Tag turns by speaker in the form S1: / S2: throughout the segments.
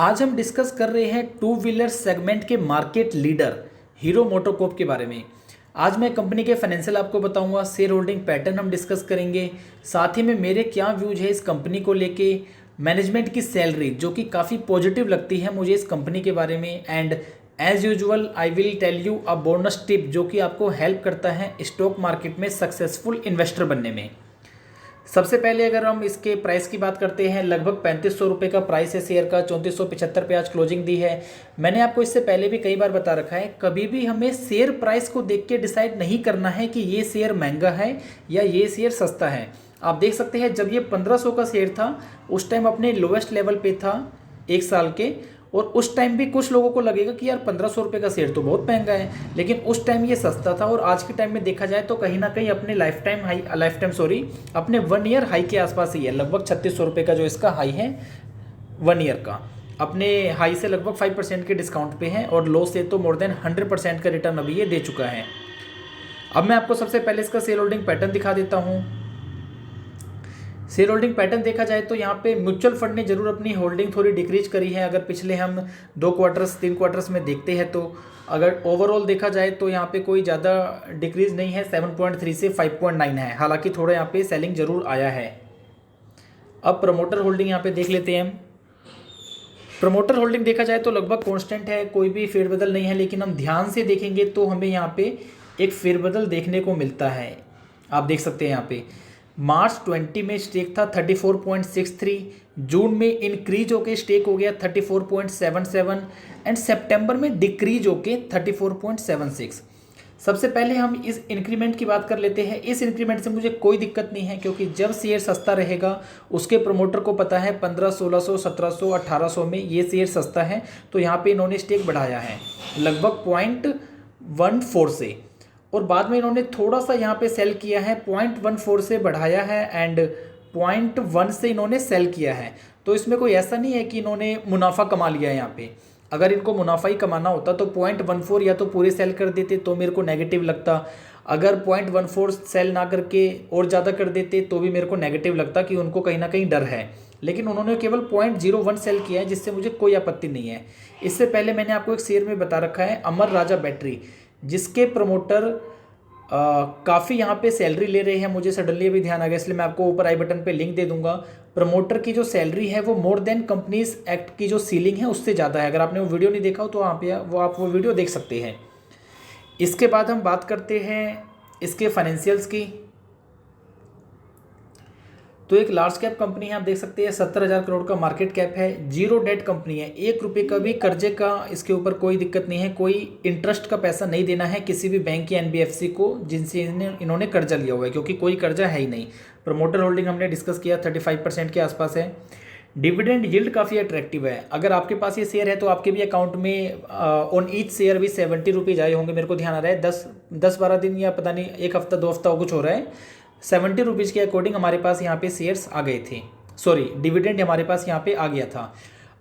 S1: आज हम डिस्कस कर रहे हैं टू व्हीलर सेगमेंट के मार्केट लीडर हीरो मोटोकॉर्प के बारे में। आज मैं कंपनी के फाइनेंशियल आपको बताऊंगा, शेयर होल्डिंग पैटर्न हम डिस्कस करेंगे, साथ ही में मेरे क्या व्यूज है इस कंपनी को लेके, मैनेजमेंट की सैलरी जो कि काफ़ी पॉजिटिव लगती है मुझे इस कंपनी के बारे में, and as usual I will tell you a bonus tip जो कि आपको हेल्प करता है स्टॉक मार्केट में सक्सेसफुल इन्वेस्टर बनने में। सबसे पहले अगर हम इसके प्राइस की बात करते हैं, लगभग 3500 रुपये का प्राइस है शेयर का, 3475 पे आज क्लोजिंग दी है। मैंने आपको इससे पहले भी कई बार बता रखा है, कभी भी हमें शेयर प्राइस को देख के डिसाइड नहीं करना है कि ये शेयर महंगा है या ये शेयर सस्ता है। आप देख सकते हैं जब ये 1500 का शेयर था उस टाइम अपने लोवेस्ट लेवल पे था एक साल के, और उस टाइम भी कुछ लोगों को लगेगा कि यार 1500 रुपये का शेयर तो बहुत महंगा है, लेकिन उस टाइम ये सस्ता था। और आज के टाइम में देखा जाए तो कहीं ना कहीं अपने अपने 1 ईयर हाई के आसपास ही है। लगभग 3600 रुपये का जो इसका हाई है 1 ईयर का, अपने हाई से लगभग 5% के डिस्काउंट पे है, और लो से तो मोर देन 100% का रिटर्न अभी ये दे चुका है। अब मैं आपको सबसे पहले इसका शेयर होल्डिंग पैटर्न दिखा देता हूँ। शेयर होल्डिंग पैटर्न देखा जाए तो यहाँ पे म्यूचुअल फंड ने जरूर अपनी होल्डिंग थोड़ी डिक्रीज करी है। अगर पिछले हम 2 क्वार्टर्स 3 क्वार्टर्स में देखते हैं तो अगर ओवरऑल देखा जाए तो यहाँ पे कोई ज़्यादा डिक्रीज नहीं है, 7.3 से 5.9 है। हालांकि थोड़ा यहाँ पे सेलिंग जरूर आया है। अब प्रमोटर होल्डिंग यहाँ पे देख लेते हैं हम। प्रमोटर होल्डिंग देखा जाए तो लगभग कॉन्स्टेंट है, कोई भी फेरबदल नहीं है, लेकिन हम ध्यान से देखेंगे तो हमें यहाँ पे एक फेरबदल देखने को मिलता है। आप देख सकते हैं यहाँ पे मार्च 20 में स्टेक था 34.63, जून में इंक्रीज होके स्टेक हो गया 34.77 एंड सितंबर में डिक्रीज होके 34.76। सबसे पहले हम इस इंक्रीमेंट की बात कर लेते हैं। इस इंक्रीमेंट से मुझे कोई दिक्कत नहीं है, क्योंकि जब शेयर सस्ता रहेगा उसके प्रमोटर को पता है 1500, 1600, 1700, 1800 में ये शेयर सस्ता है, तो यहाँ पे इन्होंने स्टेक बढ़ाया है लगभग 0.14 से, और बाद में इन्होंने थोड़ा सा यहाँ पे सेल किया है, 0.14 से बढ़ाया है एंड 0.1 से इन्होंने सेल किया है। तो इसमें कोई ऐसा नहीं है कि इन्होंने मुनाफा कमा लिया है। यहाँ पे अगर इनको मुनाफा ही कमाना होता तो 0.14 या तो पूरे सेल कर देते तो मेरे को नेगेटिव लगता, अगर 0.14 सेल ना करके और ज़्यादा कर देते तो भी मेरे को नेगेटिव लगता कि उनको कहीं ना कहीं डर है। लेकिन उन्होंने केवल 0.01 सेल किया है, जिससे मुझे कोई आपत्ति नहीं है। इससे पहले मैंने आपको एक शेयर में बता रखा है अमर राजा बैटरी, जिसके प्रमोटर काफ़ी यहाँ पे सैलरी ले रहे हैं। मुझे सडनली अभी ध्यान आ गया, इसलिए मैं आपको ऊपर आई बटन पे लिंक दे दूंगा। प्रमोटर की जो सैलरी है वो मोर देन कंपनीज एक्ट की जो सीलिंग है उससे ज़्यादा है। अगर आपने वो वीडियो नहीं देखा हो तो वहाँ पे आप वो वीडियो देख सकते हैं। इसके बाद हम बात करते हैं इसके फाइनेंशियल्स की। तो एक लार्ज कैप कंपनी है, आप देख सकते हैं 70,000 करोड़ का मार्केट कैप है, जीरो डेट कंपनी है, 1 रुपये का भी कर्जे का इसके ऊपर कोई दिक्कत नहीं है, कोई इंटरेस्ट का पैसा नहीं देना है किसी भी बैंक या एनबीएफसी को जिनसे इन्होंने कर्जा लिया हुआ है, क्योंकि कोई कर्जा है ही नहीं। प्रमोटर होल्डिंग हमने डिस्कस किया 35% के आसपास है। डिविडेंड यील्ड काफ़ी अट्रैक्टिव है। अगर आपके पास ये शेयर है तो आपके भी अकाउंट में ऑन ईच शेयर भी 70 रुपीज़ आए होंगे। मेरे को ध्यान आ रहा है 10-12 दिन या पता नहीं 1 हफ्ता 2 हफ्ता कुछ हो रहा है, 70 रुपीज़ के अकॉर्डिंग हमारे पास यहाँ पे शेयर्स आ गए थे, सॉरी डिविडेंड हमारे पास यहाँ पे आ गया था।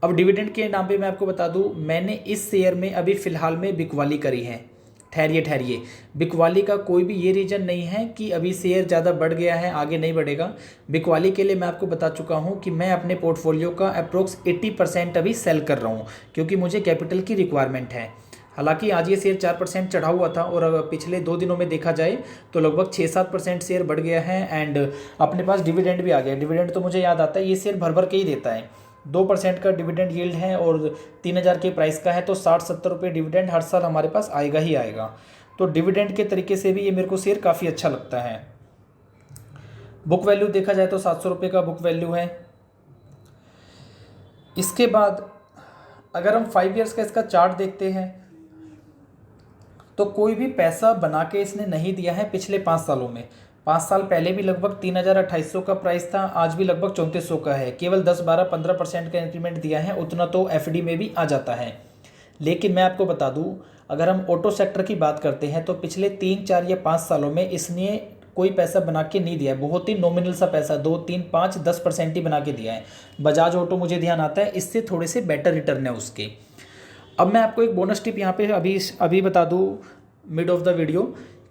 S1: अब डिविडेंड के नाम पे मैं आपको बता दूँ, मैंने इस शेयर में अभी फ़िलहाल में बिकवाली करी है। ठहरिए, बिकवाली का कोई भी ये रीज़न नहीं है कि अभी शेयर ज़्यादा बढ़ गया है आगे नहीं बढ़ेगा। बिकवाली के लिए मैं आपको बता चुका हूँ कि मैं अपने पोर्टफोलियो का अप्रोक्स 80% अभी सेल कर रहा हूँ, क्योंकि मुझे कैपिटल की रिक्वायरमेंट है। हालांकि आज ये शेयर 4% चढ़ा हुआ था, और पिछले 2 दिनों में देखा जाए तो लगभग 6-7% शेयर बढ़ गया है, एंड अपने पास डिविडेंड भी आ गया। डिविडेंड तो मुझे याद आता है ये शेयर भर के ही देता है, 2% का डिविडेंड यील्ड है और 3000 के प्राइस का है, तो 60-70 रुपये डिविडेंड हर साल हमारे पास आएगा ही आएगा। तो डिविडेंड के तरीके से भी ये मेरे को शेयर काफ़ी अच्छा लगता है। बुक वैल्यू देखा जाए तो 700 रुपये का बुक वैल्यू है। इसके बाद अगर हम 5 ईयर्स का इसका चार्ट देखते हैं तो कोई भी पैसा बना के इसने नहीं दिया है पिछले 5 सालों में। 5 साल पहले भी लगभग 3,2800 का प्राइस था, आज भी लगभग 3400 का है। केवल 10-12-15% का इंक्रीमेंट दिया है, उतना तो एफडी में भी आ जाता है। लेकिन मैं आपको बता दूं, अगर हम ऑटो सेक्टर की बात करते हैं तो पिछले 3-4 या 5 सालों में इसने कोई पैसा बना के नहीं दिया है, बहुत ही नॉमिनल सा पैसा 2-3-5-10% ही बना के दिया है। बजाज ऑटो मुझे ध्यान आता है, इससे थोड़े से बेटर रिटर्न है उसके। अब मैं आपको एक बोनस टिप यहाँ पे अभी बता दूँ मिड ऑफ द वीडियो,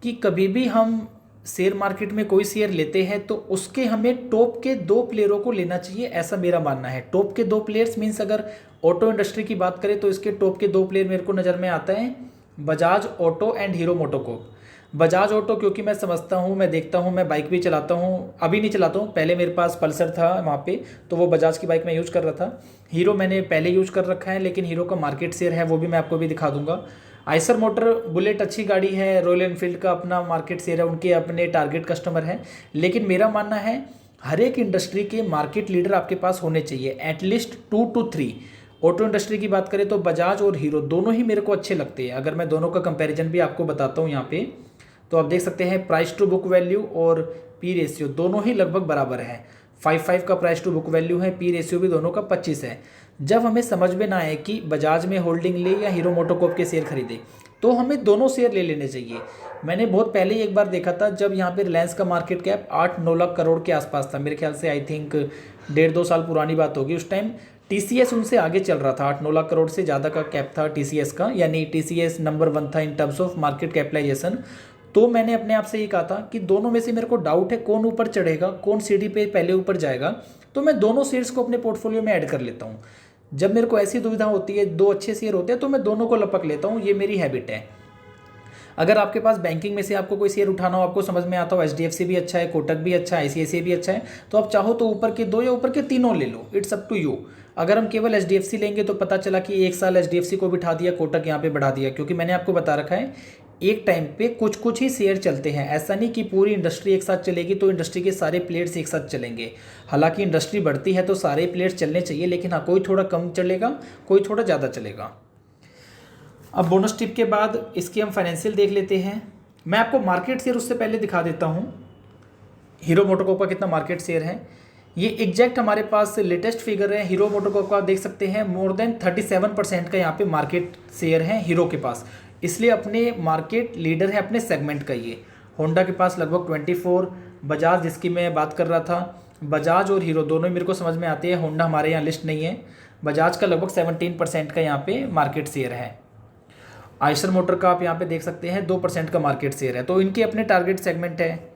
S1: कि कभी भी हम शेयर मार्केट में कोई शेयर लेते हैं तो उसके हमें टॉप के 2 प्लेयरों को लेना चाहिए, ऐसा मेरा मानना है। टॉप के 2 प्लेयर्स मीन्स अगर ऑटो इंडस्ट्री की बात करें तो इसके टॉप के 2 प्लेयर मेरे को नज़र में आता है Bajaj auto and hero MotoCorp. Bajaj auto क्योंकि मैं समझता हूँ, मैं देखता हूँ, मैं बाइक भी चलाता हूँ, अभी नहीं चलाता हूँ, पहले मेरे पास पल्सर था वहाँ पे, तो वो बजाज की बाइक मैं यूज़ कर रहा था। हीरो मैंने पहले यूज़ कर रखा है, लेकिन हीरो का मार्केट शेयर है वो भी मैं आपको भी दिखा दूंगा। आइसर मोटर बुलेट अच्छी गाड़ी है, रॉयल एनफील्ड का अपना मार्केट शेयर है, उनके अपने टारगेट कस्टमर है। लेकिन मेरा मानना है हर एक इंडस्ट्री के मार्केट लीडर आपके पास होने चाहिए, एटलीस्ट 2 to 3। ऑटो इंडस्ट्री की बात करें तो बजाज और हीरो दोनों ही मेरे को अच्छे लगते हैं। अगर मैं दोनों का कंपैरिजन भी आपको बताता हूँ यहाँ पे, तो आप देख सकते हैं प्राइस टू बुक वैल्यू और पी रेशियो दोनों ही लगभग बराबर है। 5 का प्राइस टू बुक वैल्यू है, पी रेशियो भी दोनों का 25 है। जब हमें समझ में ना आए कि बजाज में होल्डिंग ले या हीरो मोटोकॉर्प के शेयर खरीदे, तो हमें दोनों शेयर ले लेने चाहिए। मैंने बहुत पहले ही एक बार देखा था जब यहाँ पे रिलायंस का मार्केट कैप 8-9 लाख करोड़ के आसपास था, मेरे ख्याल से आई थिंक 1.5-2 साल पुरानी बात होगी। उस टाइम टीसीएस उनसे आगे चल रहा था, 8-9 लाख करोड़ से ज़्यादा का कैप था टीसीएस का, यानी टीसीएस नंबर 1 था in terms of market capitalisation. तो मैंने अपने आप से ये कहा था कि दोनों में से मेरे को डाउट है कौन ऊपर चढ़ेगा, कौन सीढ़ी पे पहले ऊपर जाएगा, तो मैं दोनों शेयर्स को अपने पोर्टफोलियो में ऐड कर लेता हूँ। जब मेरे को ऐसी दुविधा होती है, 2 अच्छे शेयर होते हैं तो मैं दोनों को लपक लेता हूँ, ये मेरी हैबिट है। अगर आपके पास बैंकिंग में से आपको कोई शेयर उठाना हो, आपको समझ में आता हो एचडीएफसी भी अच्छा है, कोटक भी अच्छा है, आईसीआईसीआई भी अच्छा है, तो आप चाहो तो ऊपर के 2 या ऊपर के तीनों ले लो, इट्स अप टू यू। अगर हम केवल एचडीएफसी लेंगे तो पता चला कि एक साल एचडीएफसी को बिठा दिया, कोटक यहाँ पे बढ़ा दिया, क्योंकि मैंने आपको बता रखा है एक टाइम पे कुछ कुछ ही शेयर चलते हैं। ऐसा नहीं कि पूरी इंडस्ट्री एक साथ चलेगी तो इंडस्ट्री के सारे प्लेयर्स एक साथ चलेंगे। हालांकि इंडस्ट्री बढ़ती है तो सारे प्लेयर्स चलने चाहिए, लेकिन हाँ कोई थोड़ा कम चलेगा, कोई थोड़ा ज़्यादा चलेगा। अब बोनस टिप के बाद इसकी हम फाइनेंशियल देख लेते हैं। मैं आपको मार्केट शेयर उससे पहले दिखा देता हूँ हीरो मोटोकॉर्प का कितना मार्केट शेयर है। ये एग्जैक्ट हमारे पास लेटेस्ट फिगर है। हीरो मोटोकॉर्प का देख सकते हैं मोर देन 37% का यहाँ पे मार्केट शेयर है हीरो के पास, इसलिए अपने मार्केट लीडर है अपने सेगमेंट का ये। होंडा के पास लगभग 24, बजाज जिसकी मैं बात कर रहा था, बजाज और हीरो दोनों ही मेरे को समझ में आती है, होंडा हमारे यहाँ लिस्ट नहीं है। बजाज का लगभग 17% का यहाँ पे मार्केट शेयर है। आइशर मोटर का आप यहाँ पे देख सकते हैं 2% का मार्केट शेयर है, तो इनके अपने टारगेट सेगमेंट है।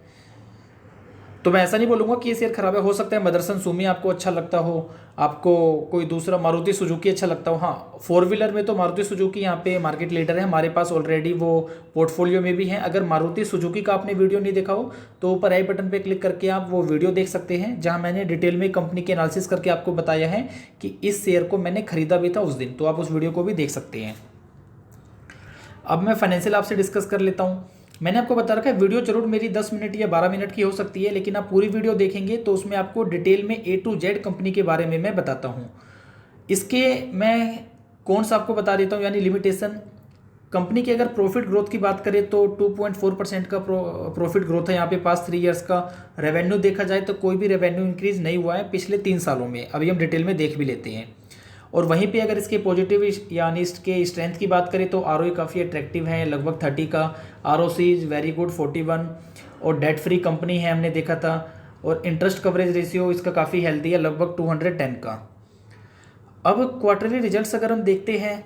S1: तो मैं ऐसा नहीं बोलूँगा कि ये शेयर खराब है, हो सकता है मदरसन सुमी आपको अच्छा लगता हो, आपको कोई दूसरा मारुति सुजुकी अच्छा लगता हो। हाँ, 4 व्हीलर में तो मारुति सुजुकी यहाँ पे मार्केट लीडर है, हमारे पास ऑलरेडी वो पोर्टफोलियो में भी है। अगर मारुति सुजुकी का आपने वीडियो नहीं देखा हो तो ऊपर आई बटन पे क्लिक करके आप वो वीडियो देख सकते हैं, जहाँ मैंने डिटेल में कंपनी के एनालिसिस करके आपको बताया है कि इस शेयर को मैंने खरीदा भी था उस दिन, तो आप उस वीडियो को भी देख सकते हैं। अब मैं फाइनेंशियल आपसे डिस्कस कर लेता हूँ। मैंने आपको बता रखा है वीडियो जरूर मेरी 10 मिनट या 12 मिनट की हो सकती है, लेकिन आप पूरी वीडियो देखेंगे तो उसमें आपको डिटेल में A to Z कंपनी के बारे में मैं बताता हूँ। इसके मैं कौन सा आपको बता देता हूँ, यानी लिमिटेशन। कंपनी की अगर प्रॉफिट ग्रोथ की बात करें तो 2.4% का प्रॉफिट ग्रोथ है यहाँ पे पास 3 ईयर्स का। रेवेन्यू देखा जाए तो कोई भी रेवेन्यू इंक्रीज नहीं हुआ है पिछले 3 सालों में, अभी हम डिटेल में देख भी लेते हैं। और वहीं पे अगर इसके पॉजिटिव यानी इसके स्ट्रेंथ की बात करें तो आरओई काफ़ी अट्रैक्टिव है, लगभग 30 का। आरओसी इज़ वेरी गुड 41, और डेट फ्री कंपनी है हमने देखा था। और इंटरेस्ट कवरेज रेशियो इसका काफ़ी हेल्दी है, लगभग 210 का। अब क्वार्टरली रिजल्ट्स अगर हम देखते हैं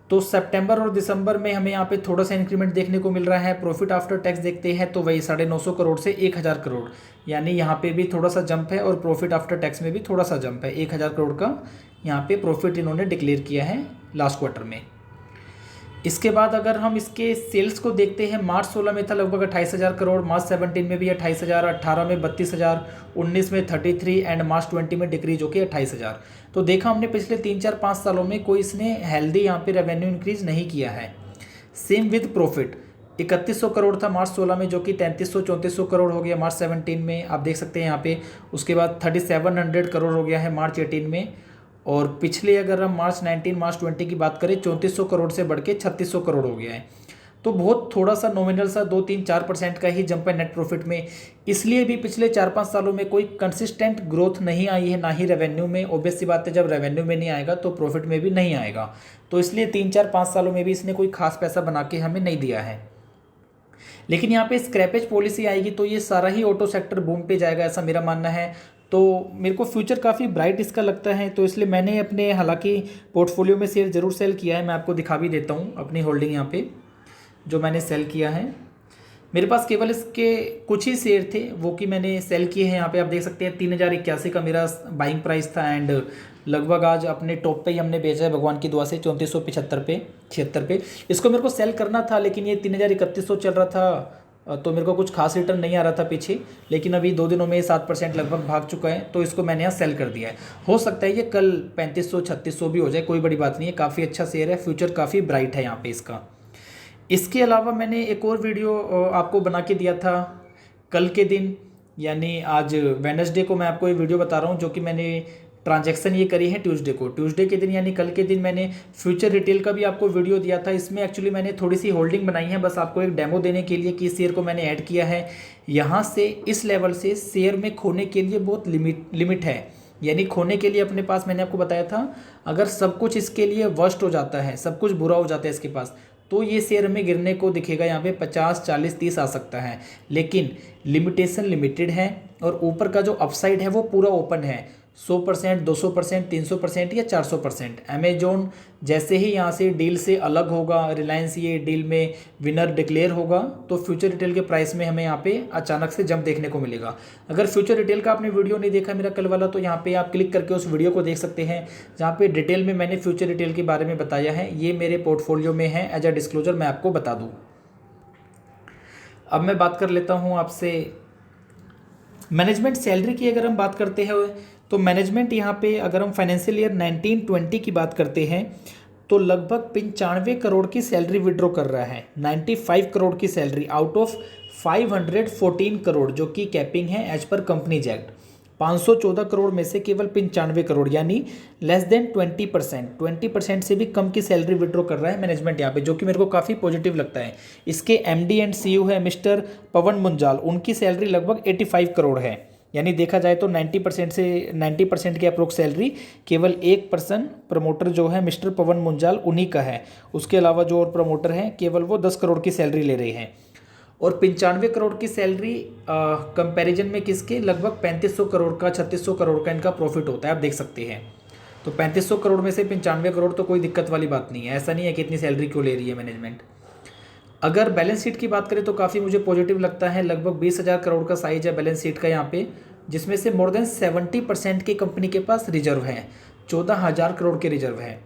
S1: तो सितंबर और दिसंबर में हमें यहाँ पे थोड़ा सा इंक्रीमेंट देखने को मिल रहा है। प्रॉफिट आफ्टर टैक्स देखते हैं तो वही 950 करोड़ से 1000 करोड़, यानी यहाँ पे भी थोड़ा सा जंप है, और प्रॉफिट आफ्टर टैक्स में भी थोड़ा सा जंप है। 1000 करोड़ का यहाँ पे प्रॉफिट इन्होंने डिक्लेयर किया है लास्ट क्वार्टर में। इसके बाद अगर हम इसके सेल्स को देखते हैं, मार्च 16 में था लगभग 28,000 करोड़, मार्च 17 में भी 28,000, 18 में 32,000, 19 में 33 एंड मार्च 20 में डिक्रीज होकर 28,000। तो देखा हमने पिछले 3-4-5 सालों में कोई इसने हेल्दी यहाँ पे रेवेन्यू इंक्रीज नहीं किया है। सेम विद प्रॉफिट 3100 करोड़ था मार्च 16 में, जो कि 3300-3400 करोड़ हो गया मार्च 17 में, आप देख सकते हैं यहाँ पे। उसके बाद 3700 करोड़ हो गया है मार्च 18 में। और पिछले अगर हम मार्च 19 मार्च 20 की बात करें 3400 करोड़ से बढ़ के 3600 करोड़ हो गया है। तो बहुत थोड़ा सा नॉमिनल सा 2-3-4% का ही जंप है नेट प्रॉफिट में। इसलिए भी पिछले 4-5 सालों में कोई कंसिस्टेंट ग्रोथ नहीं आई है, ना ही रेवेन्यू में। ऑब्वियस सी बात है, जब रेवेन्यू में नहीं आएगा तो प्रॉफिट में भी नहीं आएगा। तो इसलिए 3-4-5 सालों में भी इसने कोई खास पैसा बना के हमें नहीं दिया है। लेकिन यहाँ पे स्क्रैपेज पॉलिसी आएगी तो ये सारा ही ऑटो सेक्टर बूम पे जाएगा, ऐसा मेरा मानना है। तो मेरे को फ्यूचर काफ़ी ब्राइट इसका लगता है, तो इसलिए मैंने अपने हालांकि पोर्टफोलियो में शेयर ज़रूर सेल किया है। मैं आपको दिखा भी देता हूँ अपनी होल्डिंग यहाँ पे जो मैंने सेल किया है। मेरे पास केवल इसके कुछ ही शेयर थे वो कि मैंने सेल किए हैं। यहाँ पे आप देख सकते हैं 3081 का मेरा बाइंग प्राइस था एंड लगभग आज अपने टॉप पे ही हमने बेचा है भगवान की दुआ से 3475 पे 76 पे। इसको मेरे को सेल करना था लेकिन ये 3100 चल रहा था तो मेरे को कुछ खास रिटर्न नहीं आ रहा था पीछे, लेकिन अभी 2 दिनों में 7% लगभग भाग चुका है तो इसको मैंने यहाँ सेल कर दिया है। हो सकता है ये कल 3500-3600 भी हो जाए, कोई बड़ी बात नहीं है। काफ़ी अच्छा शेयर है, फ्यूचर काफ़ी ब्राइट है यहाँ पे इसका। इसके अलावा मैंने एक और वीडियो आपको बना के दिया था कल के दिन, यानी आज वेडनेसडे को मैं आपको ये वीडियो बता रहा हूँ जो कि मैंने ट्रांजैक्शन ये करी है ट्यूसडे को। ट्यूसडे के दिन यानी कल के दिन मैंने फ्यूचर रिटेल का भी आपको वीडियो दिया था। इसमें एक्चुअली मैंने थोड़ी सी होल्डिंग बनाई है बस आपको एक डेमो देने के लिए कि इस शेयर को मैंने ऐड किया है। यहाँ से इस लेवल से शेयर में खोने के लिए बहुत लिमिट है, यानी खोने के लिए अपने पास मैंने आपको बताया था अगर सब कुछ इसके लिए वर्स्ट हो जाता है, सब कुछ बुरा हो जाता है इसके पास, तो ये शेयर में गिरने को दिखेगा यहाँ पे 50, 40, 30 आ सकता है। लेकिन लिमिटेशन लिमिटेड है और ऊपर का जो अपसाइड है वो पूरा ओपन है। 100%, 200%, 300% या 400%। अमेजोन जैसे ही यहाँ से डील से अलग होगा, रिलायंस ये डील में विनर डिक्लेयर होगा तो फ्यूचर रिटेल के प्राइस में हमें यहाँ पे अचानक से जंप देखने को मिलेगा। अगर फ्यूचर रिटेल का आपने वीडियो नहीं देखा मेरा कल वाला तो यहाँ पे आप क्लिक करके उस वीडियो को देख सकते हैं जहाँ पे डिटेल में मैंने फ्यूचर रिटेल के बारे में बताया है। ये मेरे पोर्टफोलियो में है, एज अ डिस्क्लोजर मैं आपको बता दूँ। अब मैं बात कर लेता हूँ आपसे मैनेजमेंट सैलरी की। अगर हम बात करते हैं तो मैनेजमेंट यहाँ पे अगर हम फाइनेंशियल ईयर 19-20 की बात करते हैं तो लगभग 95 करोड़ की सैलरी विड्रॉ कर रहा है। 95 करोड़ की सैलरी आउट ऑफ 514 करोड़ जो कि कैपिंग है as per companies act. 514 crore में से केवल 95 करोड़ यानी लेस देन 20% से भी कम की सैलरी विड्रॉ कर रहा है मैनेजमेंट यहाँ पे, जो कि मेरे को काफ़ी पॉजिटिव लगता है। इसके एमडी एंड सीईओ है मिस्टर पवन मुंजाल, उनकी सैलरी लगभग 85 करोड़ है। यानी देखा जाए तो 90% की अप्रोक्स सैलरी केवल एक पर्सन प्रमोटर जो है मिस्टर पवन मुंजाल उन्हीं का है। उसके अलावा जो और प्रमोटर हैं केवल वो 10 करोड़ की सैलरी ले रहे हैं। और 95 करोड़ की सैलरी कंपैरिजन में किसके लगभग 3500 करोड़ का 3600 करोड़ का इनका प्रॉफिट होता है, आप देख सकते हैं। तो 3500 करोड़ में से 95 करोड़ तो कोई दिक्कत वाली बात नहीं है। ऐसा नहीं है कि इतनी सैलरी क्यों ले रही है मैनेजमेंट। अगर बैलेंस शीट की बात करें तो काफ़ी मुझे पॉजिटिव लगता है। लगभग 20,000 करोड़ का साइज है बैलेंस शीट का यहाँ पे, जिसमें से मोर देन 70% की कंपनी के पास रिजर्व है, 14,000 करोड़ के रिजर्व है।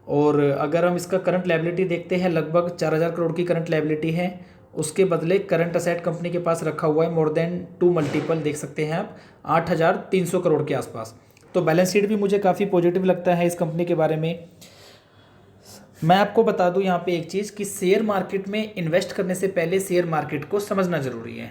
S1: और अगर हम इसका करंट लायबिलिटी देखते हैं लगभग 4,000 करोड़ की करंट लायबिलिटी है। उसके बदले करंट असेट कंपनी के पास रखा हुआ है मोर देन 2 मल्टीपल, देख सकते हैं आप 8,300 करोड़ के आसपास। तो बैलेंस शीट भी मुझे काफ़ी पॉजिटिव लगता है इस कंपनी के बारे में। मैं आपको बता दूं यहाँ पे एक चीज़ कि शेयर मार्केट में इन्वेस्ट करने से पहले शेयर मार्केट को समझना ज़रूरी है।